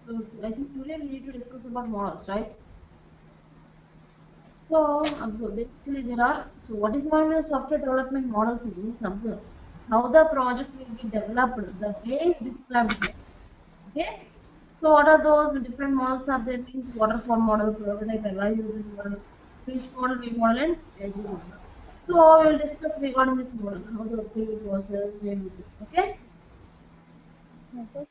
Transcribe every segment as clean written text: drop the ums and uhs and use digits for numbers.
So I think today we need to discuss about models, right? So observe basically there are so what is known as software development models means observe how the project will be developed, the way is described here. Okay. So what are those different models are there means waterfall model, prototype, evaluation model, Prince model, V model, and agile model. So we will discuss regarding this model, how the work will be processed, everything. Okay. Mhm.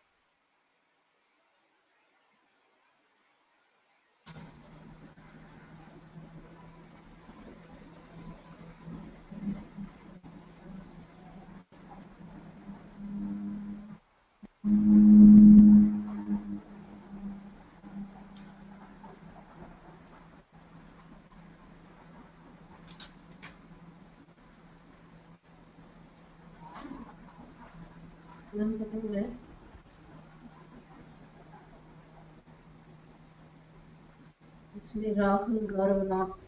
One second, guys. Actually, Rahul Gaurav not.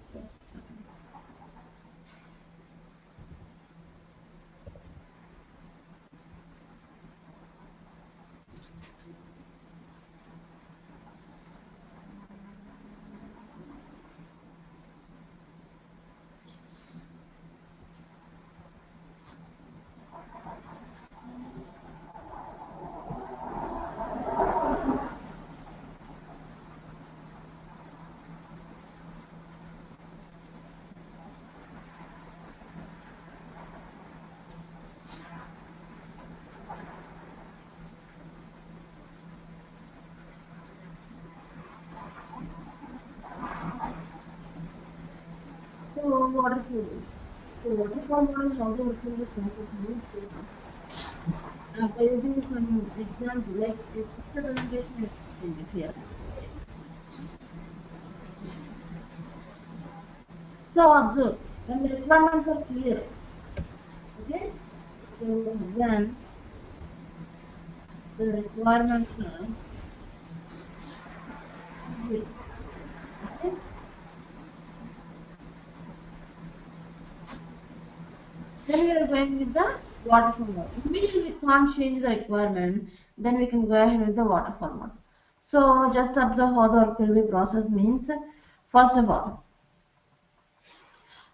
So waterfall. So waterfall model is how the work will be processed means by using some example like it's a presentation explained here. So observe when the requirements are clear. Okay. So when the requirements are clear. Okay. Then we are going with the waterfall model. Immediately we can't change the requirement. Then we can go ahead with the waterfall model. So just observe how the work will be processed means first of all.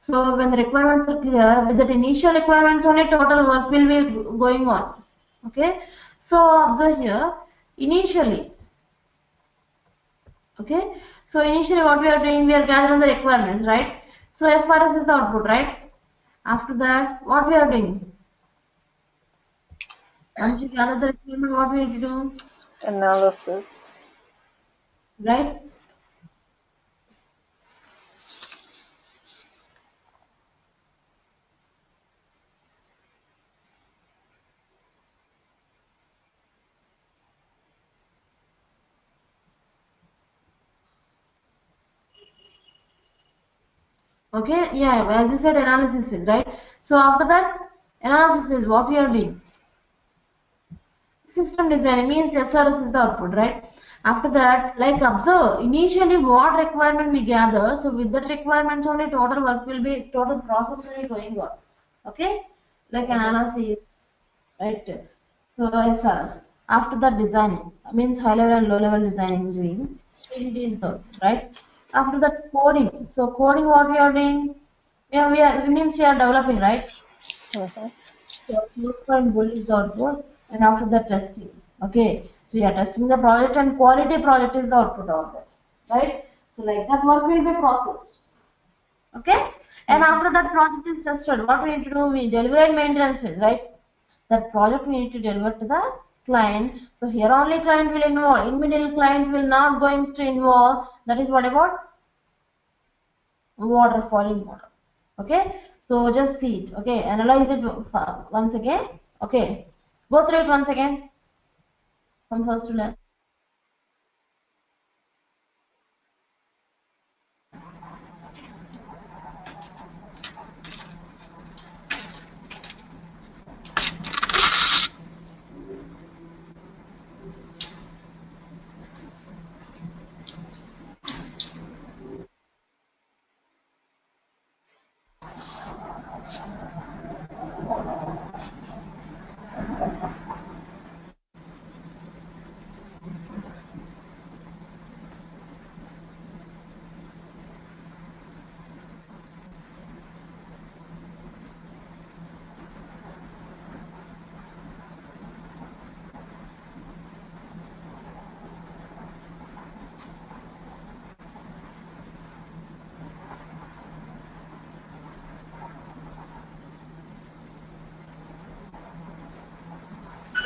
So when the requirements are clear, with that initial requirements only total work will be going on. Okay. So observe here, initially, okay. So initially what we are doing, we are gathering the requirements, right? So FRS is the output, right? After that, what we are doing? Once you gather the requirement, what we need to do, Analysis. right? Okay, yeah, as you said, analysis phase, right? So after that, analysis phase, what we are doing? System design means SRS is the output, right? After that, like observe, initially what requirement we gather, so with that requirements only total work will be, total process will be going on. Okay? Like Mhm. analysis, right? So SRS. After that designing, means high level and low level designing doing, PDD is the, right? After that coding, so coding what we are doing, yeah, we are, it means we are developing, right? Mhm. So first point bull is the output, and after the testing. Okay, so we are testing the project, and quality project is the output of that, right? So like that work will be processed. Okay, and Mhm. after that project is tested, what we need to do? We deliver and maintenance phase, right? That project we need to deliver to the client. So here only client will involve. In middle client will not going to involve. That is what about waterfalling model. Okay, so just see it. Okay, analyze it once again. Okay, go through it once again from first to last.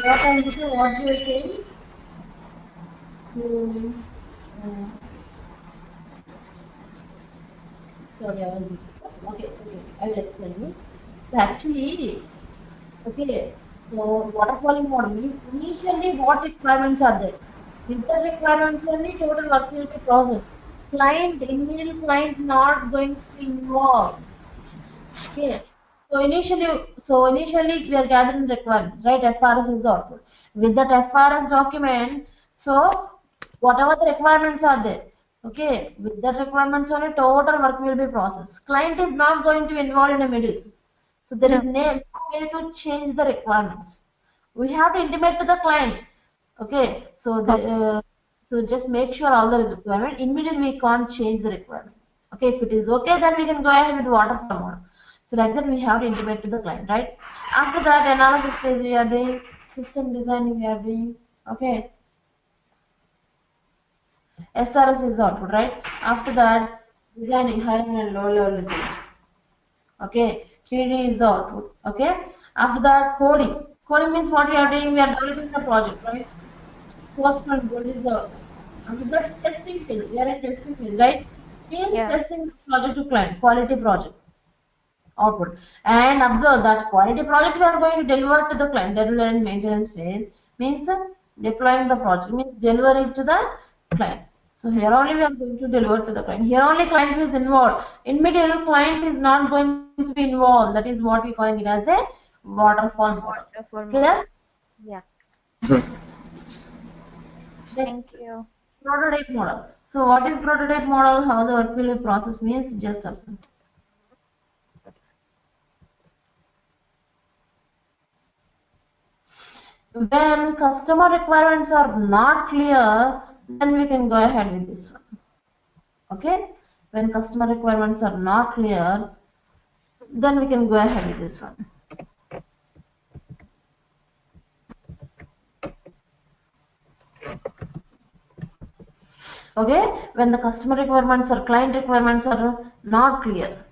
what I understand what you are saying. So, uh, sorry, I was okay. I will explain you. So actually, okay, so waterfalling model means initially what requirements are there? With the requirements only total work will be processed. Client, individual client not going to be involved. Okay. So initially we are gathering requirements, right? FRS is the output. With that FRS document, so whatever the requirements are there, okay, with that requirements only total work will be processed. Client is not going to involve in the middle. So there is no way to change the requirements. We have to intimate to the client. Okay, so so just make sure all the requirement. Immediately we can't change the requirement. Okay, if it is okay, then we can go ahead with waterfall model. So like that we have to intimate to the client, right? After that analysis phase we are doing, system design we are doing. Okay, SRS is the output, right? After that designing high and low level designs. Okay, 3D is the output. Okay, after that coding. Coding means what we are doing, we are developing the project, right? Post control is the after that testing phase. We are in testing phase, right? Means Yeah. testing the project to client, quality project output. And observe that quality project we are going to deliver to the client. Delivery and maintenance phase means deploying the project means deliver it to the client. So here only we are going to deliver to the client. Here only client is involved. In middle, client is not going to be involved. That is what we call it as a waterfall model. Waterfall model. Clear? Yeah. Next, Thank you. prototype model. So what is prototype model? How the work will be processed means just observe. When customer requirements are not clear, then we can go ahead with this one. Okay? When customer requirements are not clear, then we can go ahead with this one. Okay? When the customer requirements or client requirements are not clear,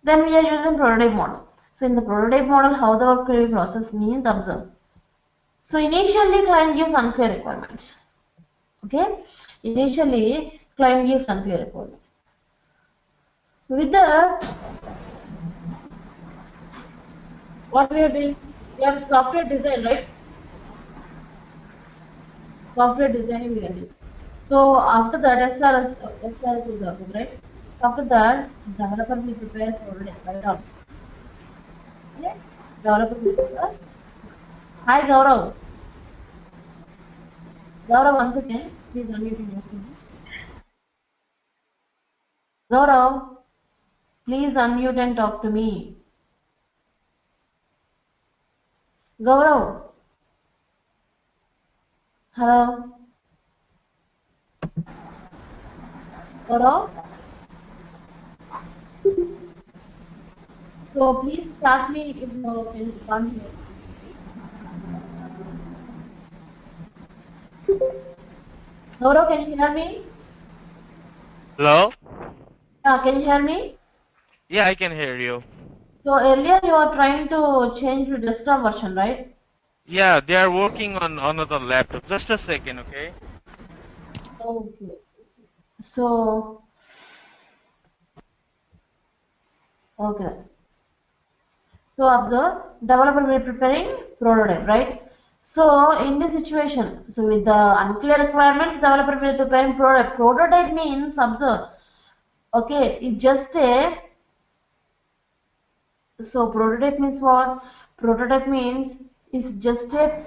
then we are using prototype model. So in the prototype model, how the work will be processed means observe. So initially client gives unclear requirements. Okay? Initially client gives unclear requirements. With that, what we are doing, we are software design, right? Software designing we are doing. So after that, SRS is output, right? After that, developer will prepare prototype, right? Okay? Developer will prepare. Hi, Gaurav. Gaurav, once again, please unmute your phone. Gaurav, please unmute and talk to me. Gaurav, hello. Gaurav, so please start me if you can't hear. Gaurav, can you hear me? Hello? Can you hear me? Yeah, I can hear you. So earlier you are trying to change to desktop version, right? Yeah, they are working on another laptop. Just a second, okay? Okay. So, okay. So observe, developer will preparing prototype, right? So in this situation, so with the unclear requirements, developer will preparing prototype. Prototype means observe. Okay, it's just a so prototype means what? Prototype means it's just a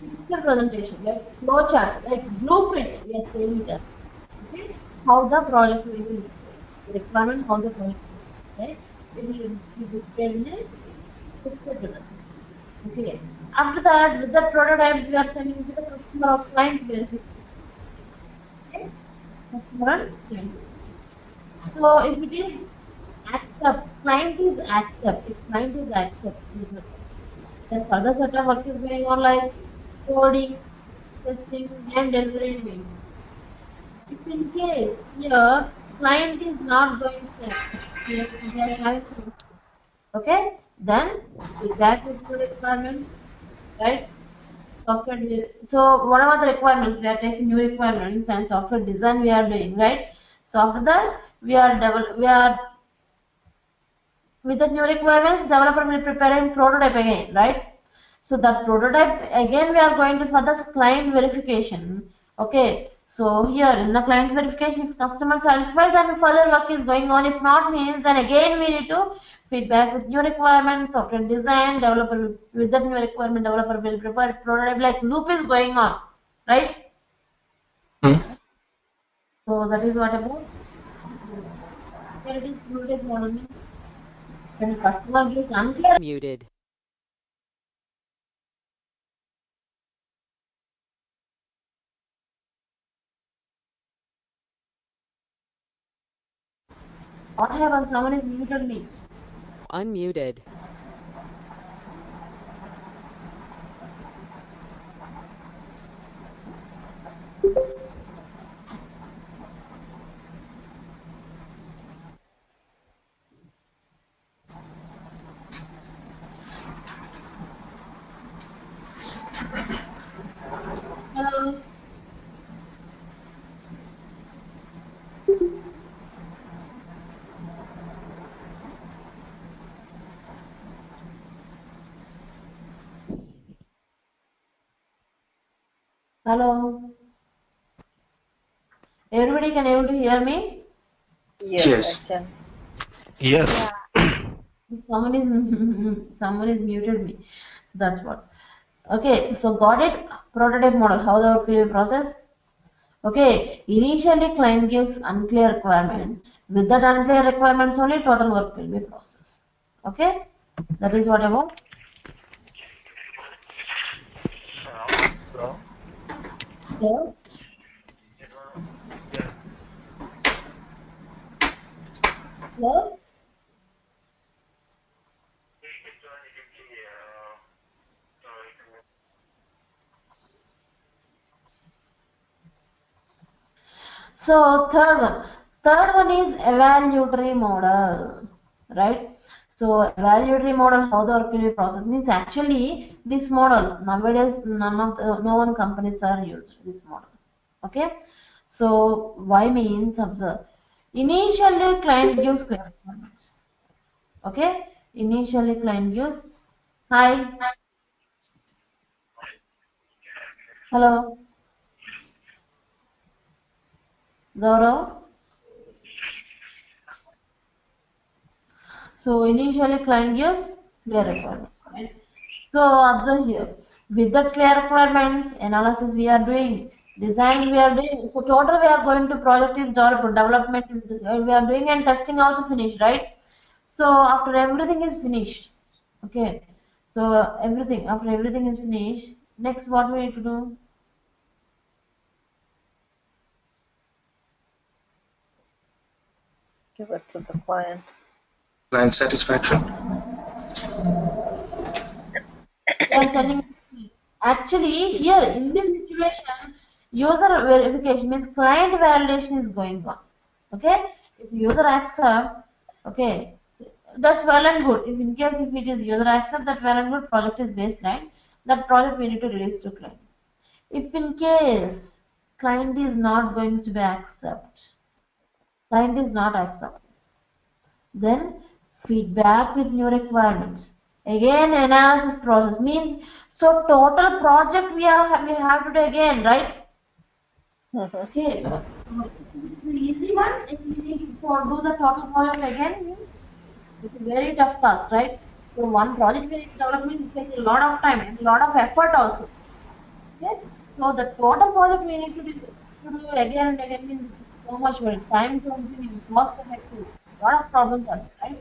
picture presentation, like flow charts, like blueprint. We are saying that. Okay, how the project will be look like. The requirement, how the project will look like. Right? It will be displayed in a picture presentation. Okay. After that, with the prototype, we are sending to the customer or client verification. Okay. Customer and client verification. So if it is client is accept. If client is accept, then further set of work is going on like coding, testing, and delivery and maintenance. If in case here client is not going to accept, here they are having some, okay, Then feedback with new requirements, right? So what are the requirements? We are taking new requirements and software design we are doing, right? So after that, we are with the new requirements, developer will prepare a prototype again, right? So that prototype again we are going to for the client verification. Okay. So here in the client verification, if customer satisfied, then further work is going on. If not, means then again we need to feedback with new requirements, software design, developer with that new requirement, developer will prepare prototype like loop is going on, right? Hmm. So that is what about here it is fluid model means when customer gives unclear. Muted. What happens? Someone is muted me. Unmuted. Hello. Hello. Everybody can able to hear me? Yes, Yes. I can. Yes. Someone is someone is muted me. So that's what. Okay, so got it. Prototype model. How the work will be process? Okay, initially client gives unclear requirement. With that unclear requirements only total work will be processed. Okay, that is what about. Hello. Hello. So third one is evaluatory model, right? So evaluatory model, how the work will be processed means actually this model nowadays no one companies are used this model. Okay, so why means observe. Initially client gives clear requirements. Okay, initially client gives hi, hello, Gaurav. So initially client gives clear requirements. Right? So observe here. With the clear requirements, analysis we are doing, design we are doing. So total we are going to project is developed, development is we are doing and testing also finished, right? So after everything is finished, okay. So everything after everything is finished, next what we need to do? Give it to the client. Client satisfaction. We are sending. Actually, Excuse here me. in this situation, user verification means client validation is going on. Okay, if user accept, okay, that's well and good. If in case if it is user accept, that well and good project is baseline. That project we need to release to client. If in case client is not going to be accept, client is not accept, then feedback with new requirements. Again, analysis process means so total project we have to do again, right? Okay. So it's the easy one. If we need to do the total project again, means it's a very tough task, right? So one project we need to develop means it takes a lot of time and a lot of effort also. Okay. So the total project we need to do again and again means so much work, time consuming, cost effective, lot of problems are there, right?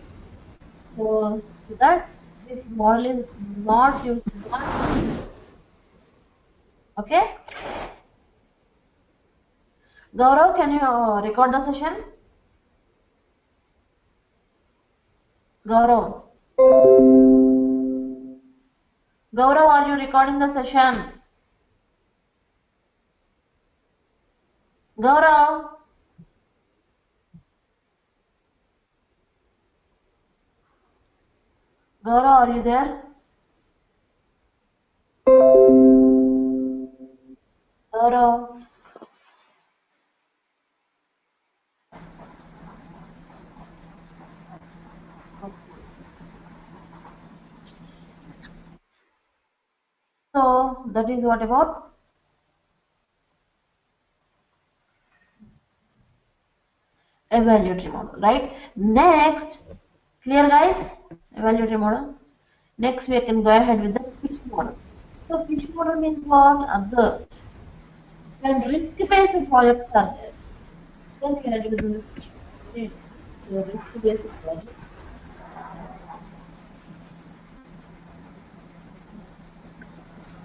So that this model is not used. Okay, Gaurav, can you record the session? Gaurav, Gaurav, are you recording the session? Gaurav, Gaurav, are you there? Gaurav. So that is what about evaluatory model, right? Next, clear guys? Evaluatory model. Next, we can go ahead with the fish model. So fish model means what? Observe. When risk-based projects are there, then we are using the fish model. Okay. So risk-based project.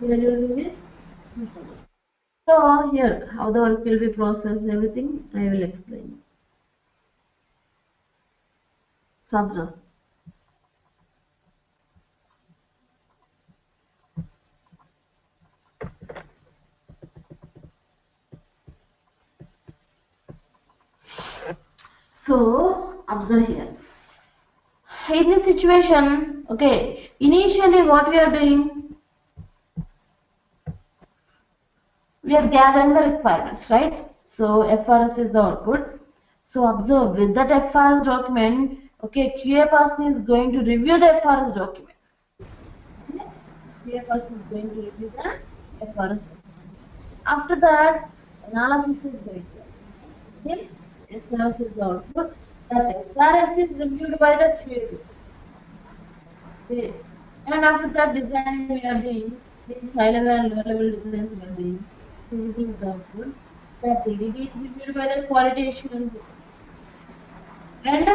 We are using this fish model. So here, how the work will be processed, everything I will explain. So observe. So observe here. In this situation, okay, initially what we are doing, we are gathering the requirements, right? So FRS is the output. So observe with that FRS document, okay, QA person is going to review the FRS document. Okay? QA person is going to review the FRS document. After that, analysis is going to happen. Okay? SRS is the output. That SRS is reviewed by the QA. Okay. And after that design we are doing, this high level and low level designs we are doing. TDD is the output. That TDD is reviewed by the quality assurance. And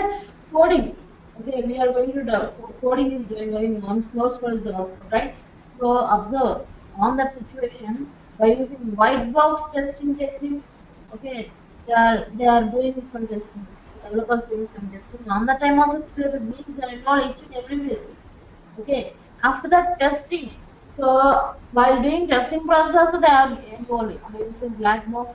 coding. Okay, we are going to do coding is going on. Source code is the output, right? So observe on that situation by using white box testing techniques. Okay, they are doing some testing. Developers doing some testing. On that time also the means are involved each and every basis. Okay, after that testing, so while doing testing process, they are involved using black box.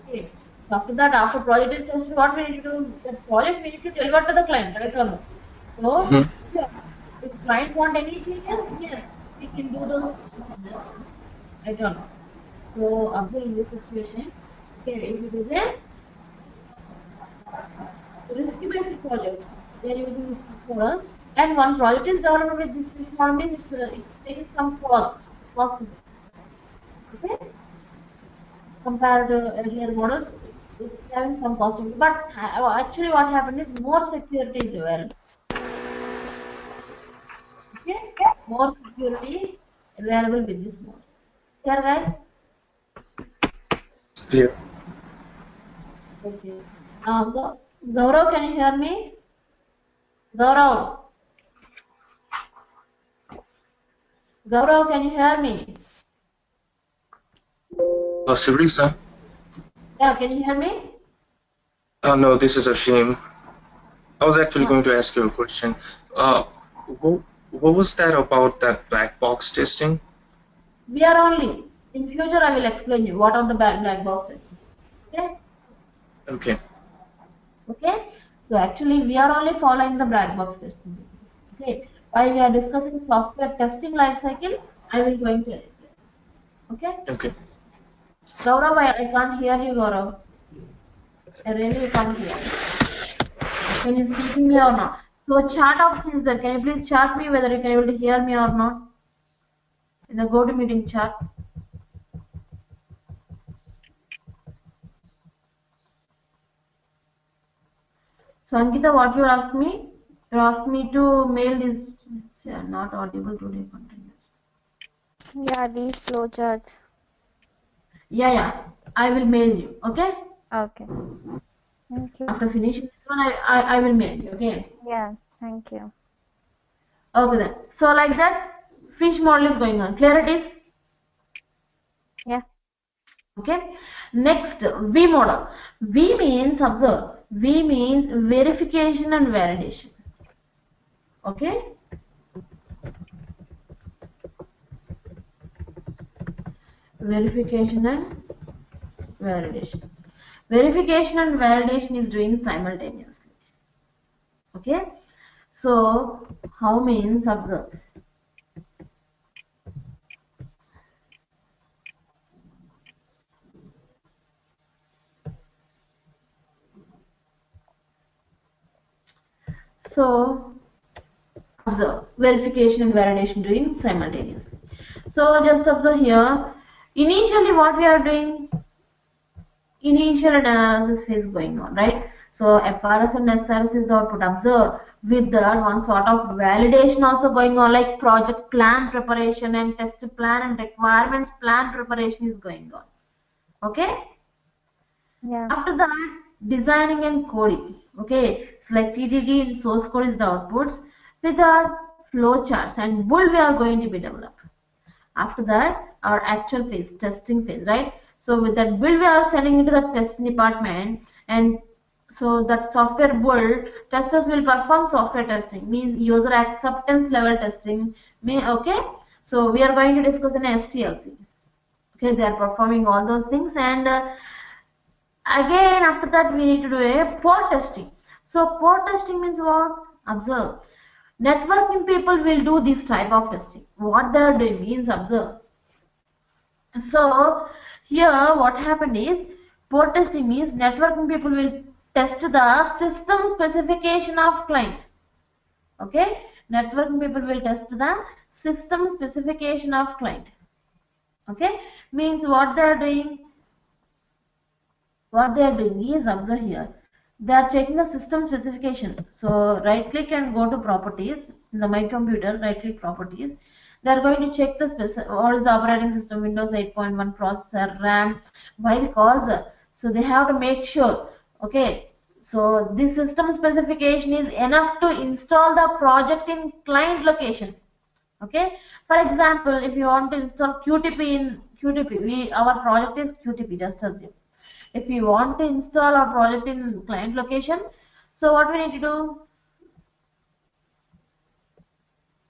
Okay, so after that, after project is tested, what we need to do? That project we need to deliver to the client, right or no? So, yeah, if client want any changes, yes, we can do those changes, right or no? So, observe this situation. Okay, if it is a risk-based project, they are using this model, and one project is developed with this fish model means it's taking some cost. Okay, compared to earlier models, it's having some cost. But actually, what happened is more security is available. Okay, more security is available with this model. Here, guys. Yeah. Okay. Gaurav, can you hear me? Gaurav. Gaurav, can you hear me? Oh, Sarisa? Yeah, can you hear me? Oh, no, this is a shame. I was actually going to ask you a question. What was that about that black box testing? We are only. In future, I will explain you what are the black box testing. Okay. Okay. Okay. So actually, we are only following the black box testing. Okay. While we are discussing software testing life cycle, I will going to explain. Okay. Okay. Gaurav, I can't hear you, Gaurav. I really can't hear. Can you speak me or not? So chat option is there. Can you please chat me whether you can able to hear me or not? In the GoToMeeting chat. So Ankita, what you asked me? You asked me to mail this. Not audible today. Continuous. Yeah, these flowcharts. Yeah. I will mail you. Okay. Okay. Thank you. After finishing this one, I will mail you. Okay. Yeah, thank you. Okay then. So like that, fish model is going on. Clear it is? Yeah. Okay. Next, V model. V means observe. V means verification and validation. Okay. Verification and validation. Verification and validation is doing simultaneously. Okay. So how means observe. So observe, verification and validation doing simultaneously. So just observe here. Initially, what we are doing, initial analysis phase going on, right? So FRS and SRS is the output. Observe, with that one sort of validation also going on, like project plan preparation and test plan and requirements plan preparation is going on. Okay. Yeah. After that, designing and coding. Okay, so like TDD and source code is the outputs. With our flow charts and build we are going to be developed. After that, our actual phase, testing phase, right? So with that build we are sending into the testing department, and so that software build testers will perform software testing, means user acceptance level testing. Okay, so we are going to discuss in STLC. Okay, they are performing all those things, and again after that we need to do a port testing. So port testing means what? Observe, networking people will do this type of testing. What they are doing means observe. So here what happened is, port testing means networking people will test the system specification of client. Okay, networking people will test the system specification of client. Okay, means what they are doing, is observe here, they are checking the system specification. So right click and go to properties in the my computer, right click properties. They are going to check the what is the operating system, Windows 8.1 processor, RAM. Why? Because so they have to make sure. Okay, so this system specification is enough to install the project in client location. Okay, for example, if you want to install QTP in QTP, our project is QTP, just assume. If you want to install our project in client location, so what we need to do,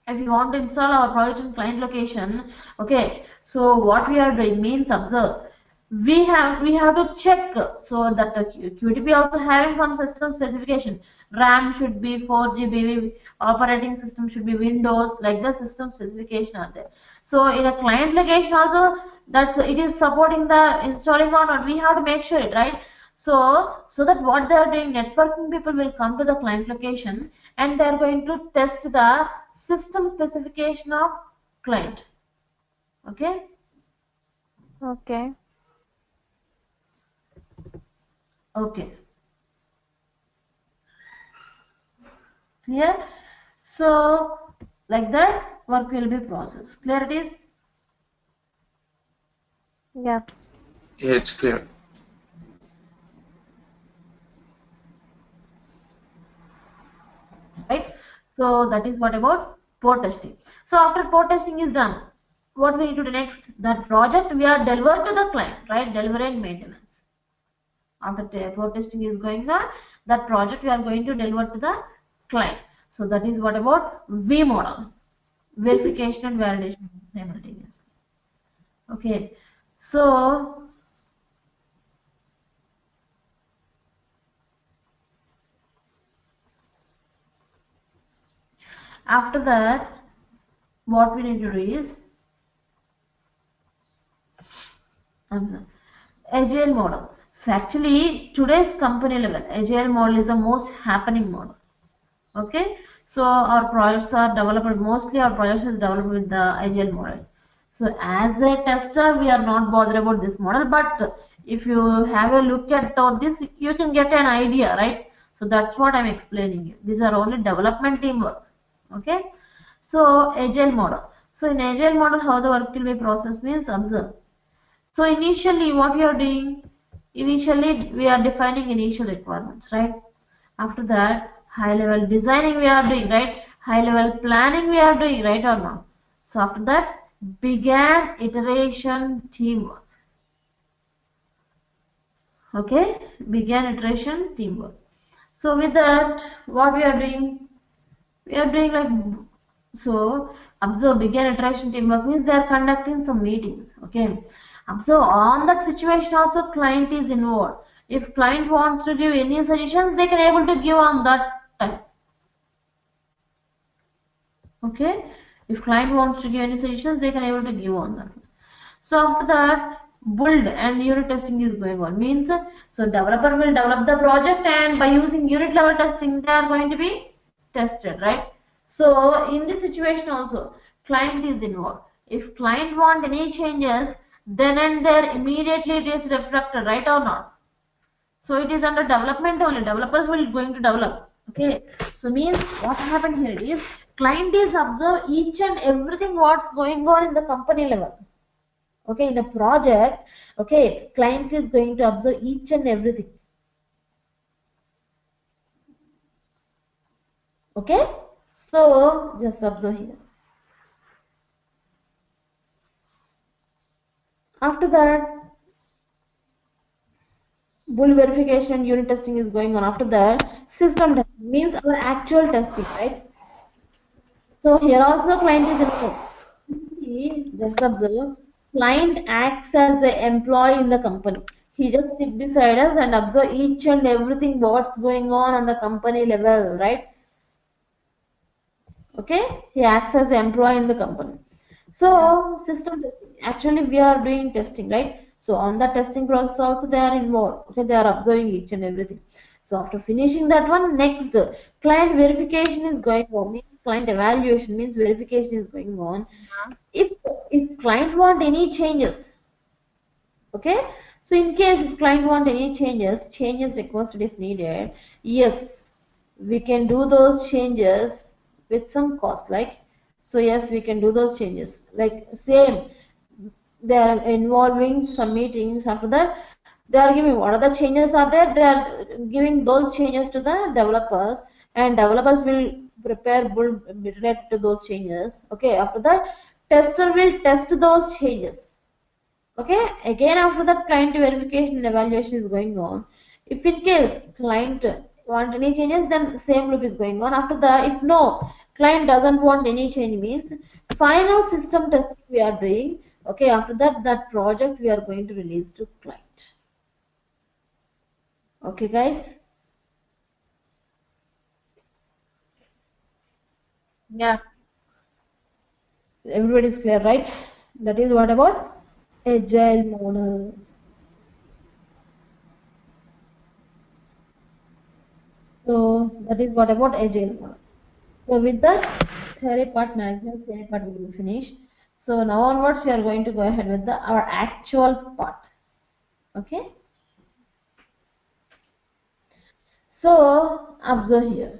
if you want to install our project in client location, okay, so what we are doing means observe, we have to check, so that the QTP also having some system specification. RAM should be 4 GB, operating system should be Windows, like the system specification are there. So in a client location also, that it is supporting the installing or not, we have to make sure it, right? So that what they are doing, networking people will come to the client location and they are going to test the system specification of client. Okay. Okay. Okay. Clear? So like that work will be processed. Clear it is? Yeah. Yeah, it's clear. Right? So that is what about port testing. So after port testing is done, what we need to do next? That project we are delivered to the client, right? Delivery and maintenance. After port testing is going on, that project we are going to deliver to the client. So that is what about V model, verification and validation simultaneously. Okay, so after that, what we need to do is agile model. So actually today's company level, agile model is the most happening model. Okay, so our projects are developed, mostly our projects is developed with the agile model. So as a tester we are not bothered about this model, but if you have a look at this, you can get an idea, right? So that's what I'm explaining you. These are only development teamwork. Okay, so agile model. So in agile model, how the work will be processed means observe. So initially what we are doing, initially we are defining initial requirements, right? After that, high level designing we are doing, right? High level planning we are doing, right or not? So after that, began iteration teamwork. Okay, began iteration teamwork. So with that, what we are doing? We are doing like, so observe, began iteration teamwork means they are conducting some meetings. Okay, so on that situation also client is involved. If client wants to give any suggestions, they can able to give on that time. Okay, if client wants to give any suggestions, they can able to give on that. So after that, build and unit testing is going on. Means so developer will develop the project and by using unit level testing, they are going to be tested, right? So in this situation also, client is involved. If client want any changes, then and there immediately it is reflected, right or not? So it is under development only. Developers will going to develop. Okay. So means what happened here is client is observe each and everything what's going on in the company level. Okay, in a project, okay, client is going to observe each and everything. Okay, so just observe here. After that, bull verification and unit testing is going on. After that, system testing means our actual testing, right? So here also client is involved. Just observe, client acts as the employee in the company. He just sit beside us and observe each and everything what's going on the company level, right? Okay, he acts as an employee in the company. So system testing, actually we are doing testing, right? So on the testing process also they are involved. Okay, they are observing each and everything. So after finishing that one, next client verification is going on. Means client evaluation means verification is going on. If client want any changes, okay, so in case if client want any changes requested if needed, yes, we can do those changes with some cost, like, so yes, we can do those changes like same. They are involving some meetings. After that, they are giving what are the changes are there, they are giving those changes to the developers, and developers will prepare build related to those changes. Okay, after that, tester will test those changes. Okay, again after that, client verification and evaluation is going on. If in case client want any changes, then same loop is going on. After that, if no, client doesn't want any change, means final system testing we are doing. Okay, after that, that project we are going to release to client. Okay guys, yeah, so everybody is clear, right? That is what about agile model. So that is what about agile model. So with that, theory part, maximum theory part will be finished. So now onwards, we are going to go ahead with our actual part. Okay. So observe here.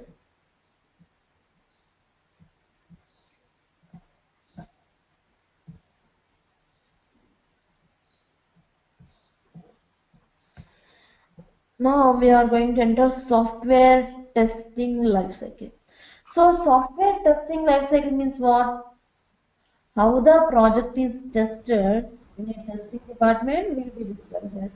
Now we are going to enter software testing lifecycle. So software testing lifecycle means what? How the project is tested in a testing department will be discussed here.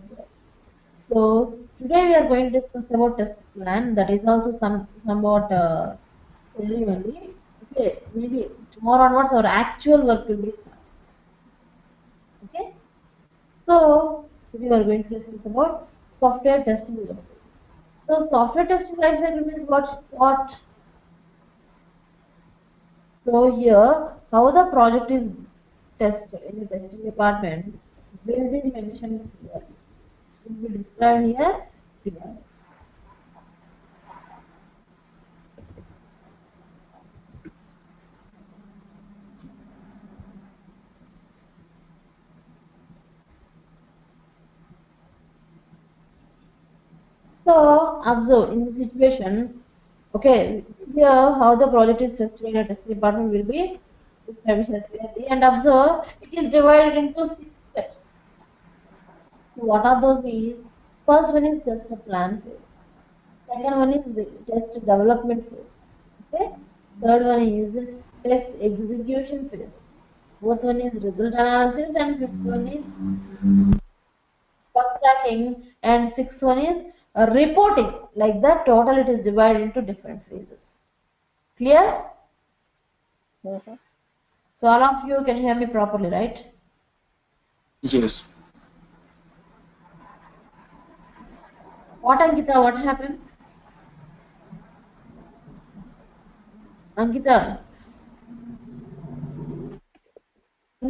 So today we are going to discuss about test plan. That is also somewhat theory only. Okay, maybe tomorrow onwards our actual work will be started. Okay, so we are going to discuss about software testing lifecycle. So software testing lifecycle means what? What? So here, how the project is tested in the testing department will be mentioned here. It will be described here. Here. So observe in the situation, okay, here how the project is tested in a testing department will be described here clearly, and observe it is divided into 6 steps. So what are those means? First one is test plan phase. Second one is the test development phase. Okay. Third one is test execution phase. Fourth one is result analysis, and fifth one is bug tracking, and sixth one is reporting. Like that, total it is divided into different phases. Clear? Mhm. So all of you can hear me properly, right? Yes. What, Ankita? What happened? Ankita,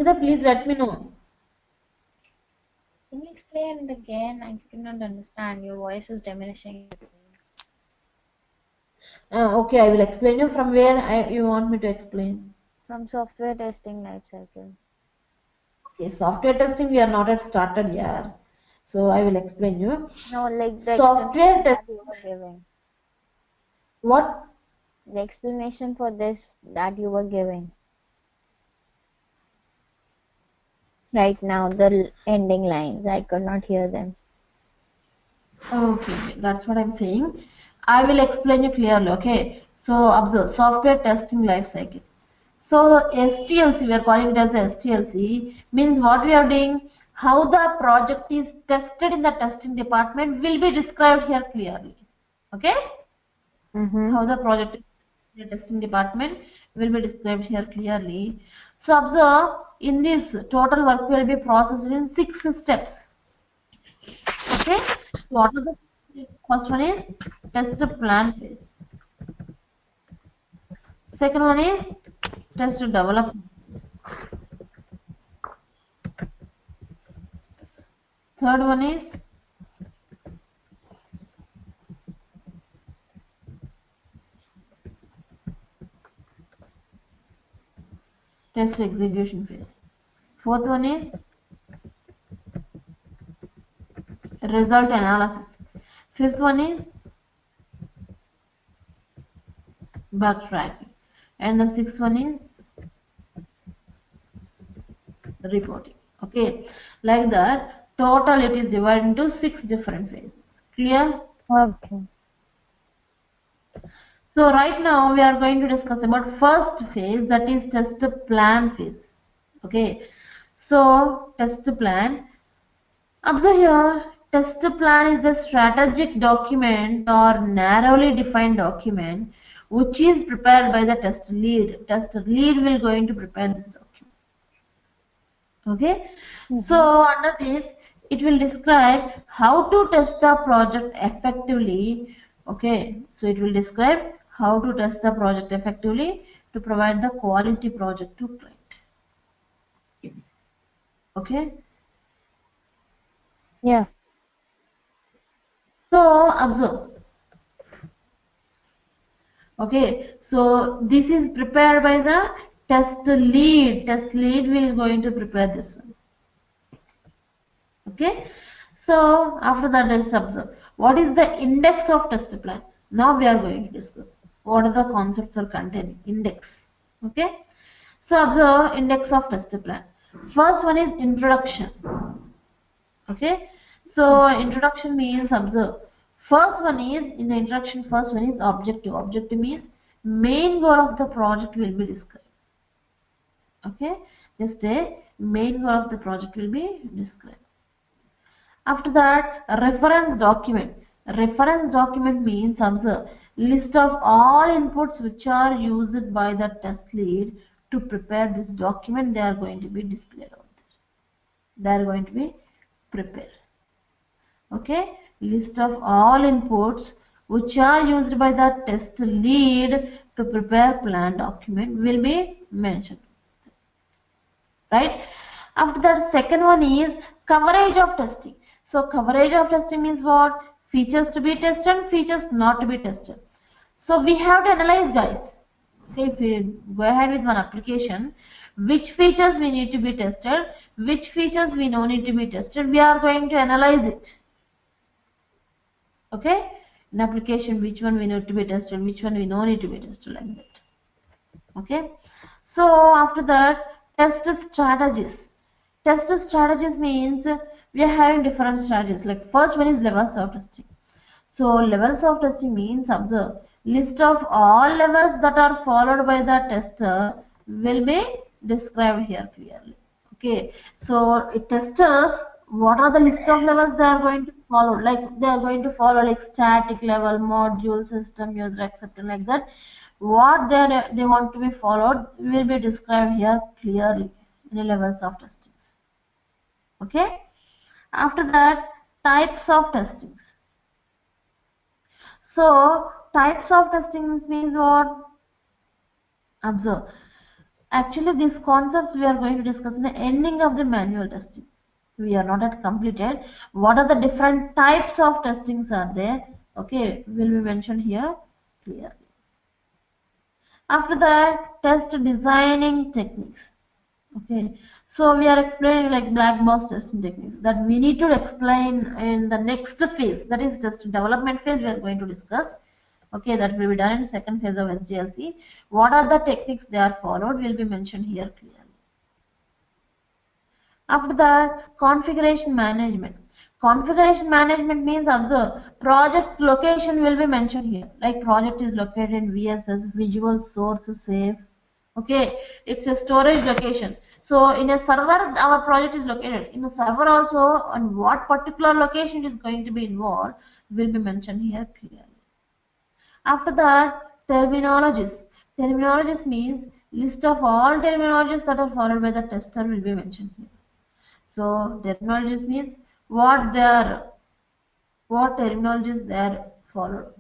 Nikita, please let me know. Can you explain it again? I cannot understand. Your voice is diminishing. Okay, I will explain you from where you want me to explain. From software testing life cycle. Okay, software testing we are not yet started here. So I will explain you. No, like the Software explanation test. that you were giving. What? The explanation for this that you were giving. Right now, the ending lines, I could not hear them. Okay, that's what I'm saying. I will explain you clearly. Okay. So observe software testing life cycle. So STLC, we are calling it as STLC, means what we are doing, how the project is tested in the testing department will be described here clearly. Okay? Mm-hmm. How the project is in the testing department will be described here clearly. So observe, in this total work will be processed in 6 steps. Okay? So what are the first one is test plan phase. Second one is test development phase. Third one is test execution phase. Fourth one is result analysis. Fifth one is backtracking. And the sixth one is reporting. Okay, like that, total it is divided into 6 different phases. Clear? Okay. So right now we are going to discuss about first phase, that is test plan phase. Okay, so test plan. Observe here, test plan is a strategic document or narrowly defined document which is prepared by the test lead. Test lead will going to prepare this document. Okay, so under this it will describe how to test the project effectively. Okay, so it will describe how to test the project effectively to provide the quality project to client. Okay, Yeah. so observe. Okay, so this is prepared by the test lead. Test lead will going to prepare this one. Okay, so after that, let's observe what is the index of test plan. Now we are going to discuss what are the concepts are containing index. Okay, so observe index of test plan. First one is introduction. Okay, so introduction means observe. First one is in the introduction. First one is objective. Objective means main goal of the project will be described. Okay, just a main goal of the project will be described. After that, a reference document. A reference document means observe list of all inputs which are used by the test lead to prepare this document. They are going to be displayed out there. They are going to be prepared. Okay, list of all inputs which are used by the test lead to prepare plan document will be mentioned. Right? After that, second one is coverage of testing. So coverage of testing means what? Features to be tested, features not to be tested. So we have to analyze, guys. Okay, if we go ahead with one application, which features we need to be tested, which features we don't need to be tested, we are going to analyze it. Okay, in application, which one we need to be tested, which one we don't need to be tested, like that. Okay, so after that, test strategies. Test strategies means we are having different strategies. Like first one is levels of testing. So levels of testing means observe list of all levels that are followed by the tester will be described here clearly. Okay, so testers, what are the list of levels they are going to follow? Like they are going to follow like static level, module, system, user acceptance, like that. What they want to be followed will be described here clearly in the levels of testings. Okay, after that, types of testings. So types of testings means what? Observe. Actually, these concepts we are going to discuss in the ending of the manual testing. We are not yet completed. What are the different types of testings are there? Okay, will be mentioned here clearly. After that, test designing techniques. Okay, so we are explaining like black box testing techniques that we need to explain in the next phase, that is test development phase. We are going to discuss. Okay, that will be done in the second phase of SDLC. What are the techniques they are followed will be mentioned here clearly. After that, configuration management. Configuration management means, observe, project location will be mentioned here. Like project is located in VSS, Visual Source Safe. Okay, it's a storage location. So in a server, our project is located. In a server also, on what particular location is going to be involved will be mentioned here clearly. After that, terminologies. Terminologies means list of all terminologies that are followed by the tester will be mentioned here. So terminologies means what terminologies they are followed.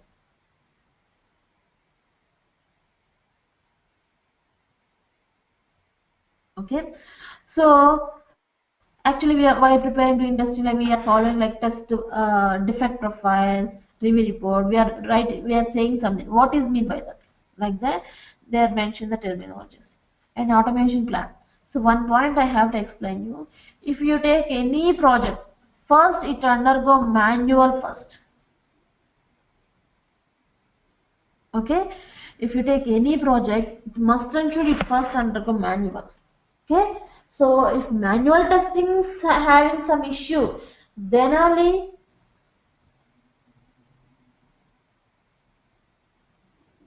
Okay, so actually we are, while preparing to industry, like we are following like test defect profile, review report. We are saying something. What is mean by that? Like that, they are mentioned the terminologies and automation plan. So one point I have to explain you. If you take any project, first it undergo manual first. Okay, if you take any project, it must and should it first undergo manual. Okay, so if manual testing is having some issue, then only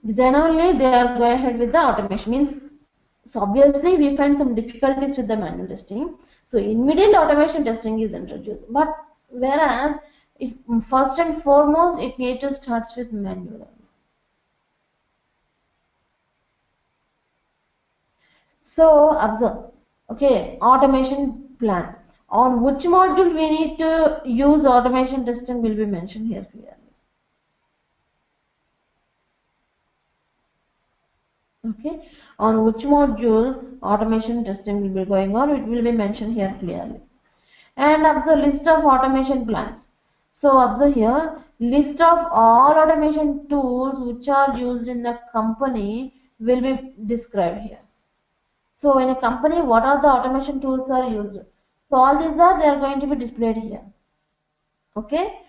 they are go ahead with the automation. Means, so obviously we find some difficulties with the manual testing, so immediate automation testing is introduced. But whereas if first and foremost it need to starts with manual. So observe, okay, automation plan. On which module we need to use automation testing will be mentioned here clearly. Okay, on which module automation testing will be going on, it will be mentioned here clearly. And observe list of automation plans. So observe here, list of all automation tools which are used in the company will be described here. So in a company, what are the automation tools are used? So all these are, they are going to be displayed here. Okay.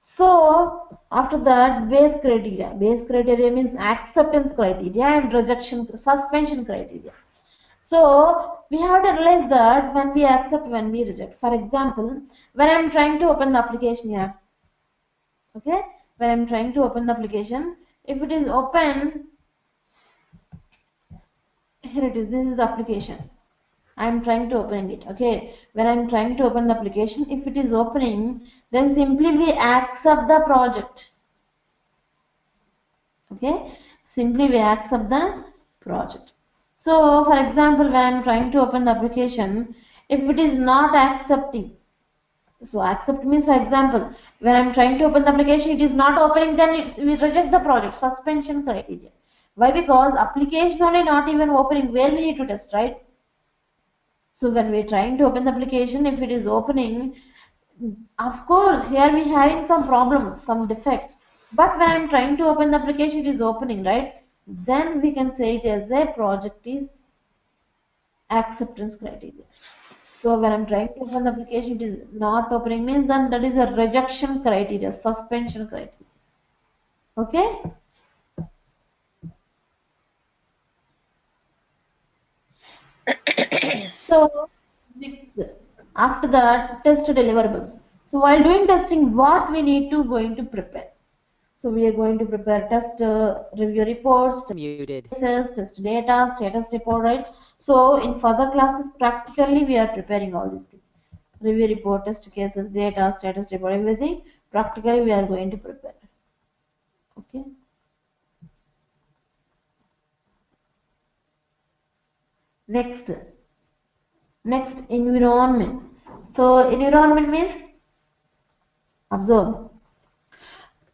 So after that, base criteria. Base criteria means acceptance criteria and rejection, suspension criteria. So we have to realize that when we accept, when we reject. For example, when I am trying to open the application here. Okay. When I am trying to open the application, if it is open, here it is, this is the application. I am trying to open it. Okay, when I am trying to open the application, if it is opening, then simply we accept the project. Okay, simply we accept the project. So for example, when I am trying to open the application, if it is not accepting, so accept means, for example, when I am trying to open the application, it is not opening, then we reject the project, suspension criteria. Why? Because application only not even opening, where we need to test, right? So when we are trying to open the application, if it is opening, of course, here we having some problems, some defects. But when I am trying to open the application, it is opening, right? Then we can say it as a project is acceptance criteria. So when I'm trying to open the application, it is not opening, means then that is a rejection criteria, suspension criteria. Okay? So next, after that, test deliverables. So while doing testing, what we need to going to prepare? So we are going to prepare test review reports, Muted. test data, status report, right? So in further classes, practically we are preparing all these things. Review report, test cases, data, status report, everything. Practically we are going to prepare. Okay. Next, environment. So environment means, observe.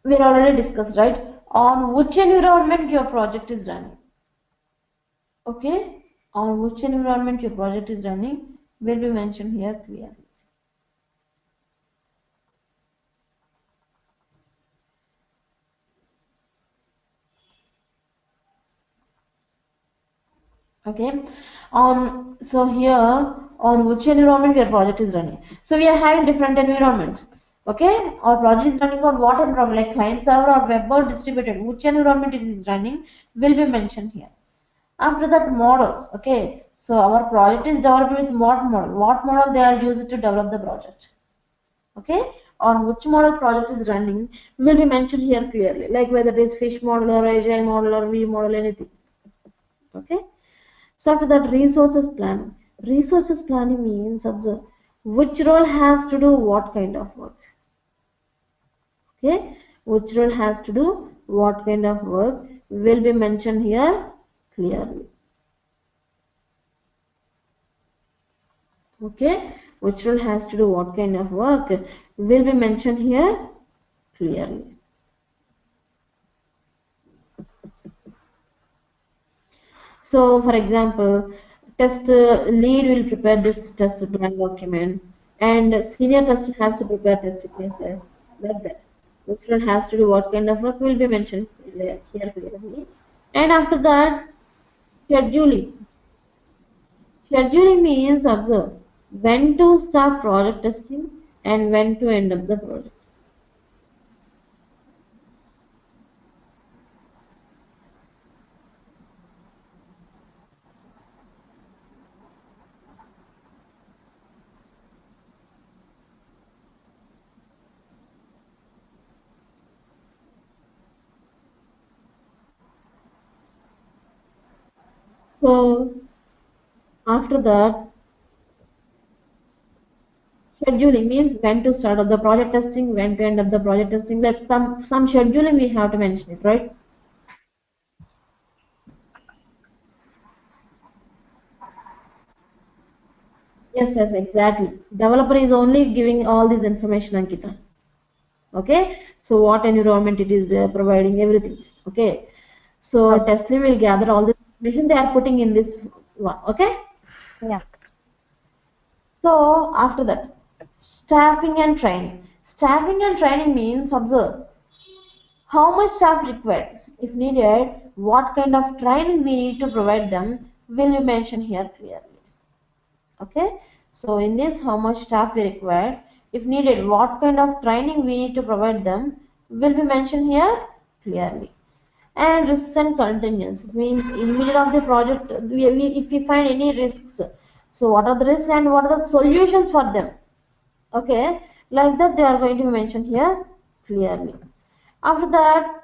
We already discussed, right? On which environment your project is running. Okay. on which environment your project is running will be mentioned here clearly. Okay, so here on which environment your project is running. So we are having different environments. Okay, our project is running on what environment, like client server or web or distributed. Which environment it is running will be mentioned here. After that, models. Okay, so our project is developed with what model? What model they are used to develop the project? Okay, on which model project is running will be mentioned here clearly, like whether it is fish model or agile model or V model, anything. Okay. So after that, resources planning. Resources planning means, observe, which role has to do what kind of work. Okay, which role has to do what kind of work will be mentioned here clearly. Okay, which role has to do what kind of work will be mentioned here clearly. So, for example, test lead will prepare this test plan document, and senior tester has to prepare test cases, like that. Which one has to do what kind of work will be mentioned here clearly. And after that, scheduling. Scheduling means, observe, when to start project testing and when to end up the project. So after that, scheduling means when to start up the project testing, when to end up the project testing. Like some scheduling we have to mention it, right? Yes, exactly. Developer is only giving all this information, Ankita. Okay, so what environment it is providing, everything. Okay, so Okay. Tesla will gather all this information they are putting in this one. Okay, Yeah. so after that, staffing and training. Staffing and training means, observe, how much staff required. If needed, what kind of training we need to provide them will be mentioned here clearly. Okay, so in this, how much staff we require, if needed, what kind of training we need to provide them will be mentioned here clearly. And risks and contingencies means in middle of the project, if we find any risks, so what are the risks and what are the solutions for them. Okay, like that they are going to be mentioned here clearly. After that,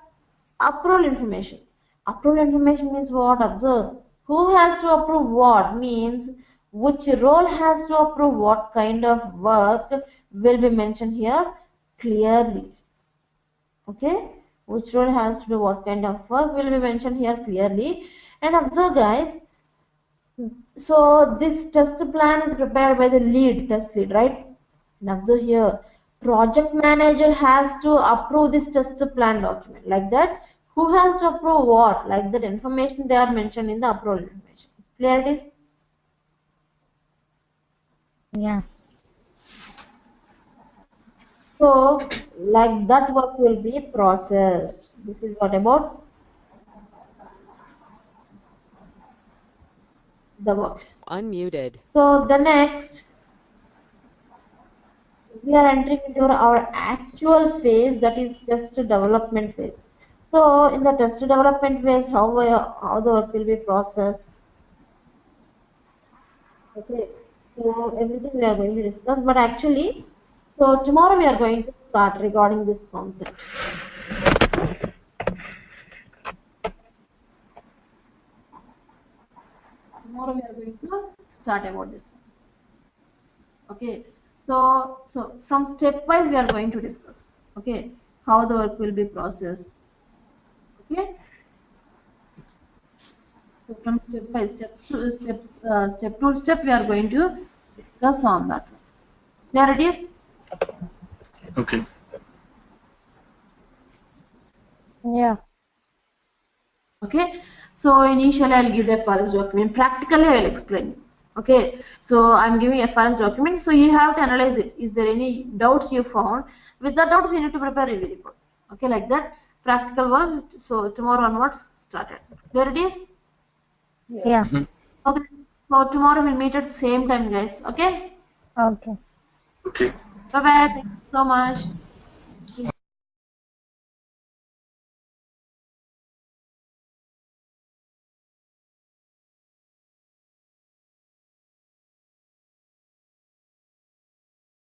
approval information. Approval information is what? Observe. Who has to approve what? Means which role has to approve what kind of work will be mentioned here clearly. Okay? Which role has to do what kind of work will be mentioned here clearly. And observe, guys. So this test plan is prepared by the test lead, right? And observe here, project manager has to approve this test plan document, like that. Who has to approve what? Like that information they are mentioned in the approval information. Clear it is? Yeah. So like that work will be processed. This is what about the work. Unmuted. So the next, we are entering into our actual phase, that is test development phase. So in the test development phase, how the work will be processed. Okay, so everything we are going to discuss, but actually, so tomorrow we are going to start regarding this concept. Tomorrow we are going to start about this one. Okay, so from stepwise we are going to discuss. Okay, how the work will be processed. Okay. So from step by step to step, we are going to discuss on that. There it is. Okay. Yeah. Okay. So initially I'll give the FRS document. Practically I will explain. Okay. So I'm giving FRS document. So you have to analyze it. Is there any doubts you found? With the doubts you need to prepare review report. Okay, like that. Practical work. So tomorrow onwards started. There it is. Yeah. Okay. So tomorrow we'll meet at same time, guys. Okay. Okay. Okay. Bye bye. Thank you so much.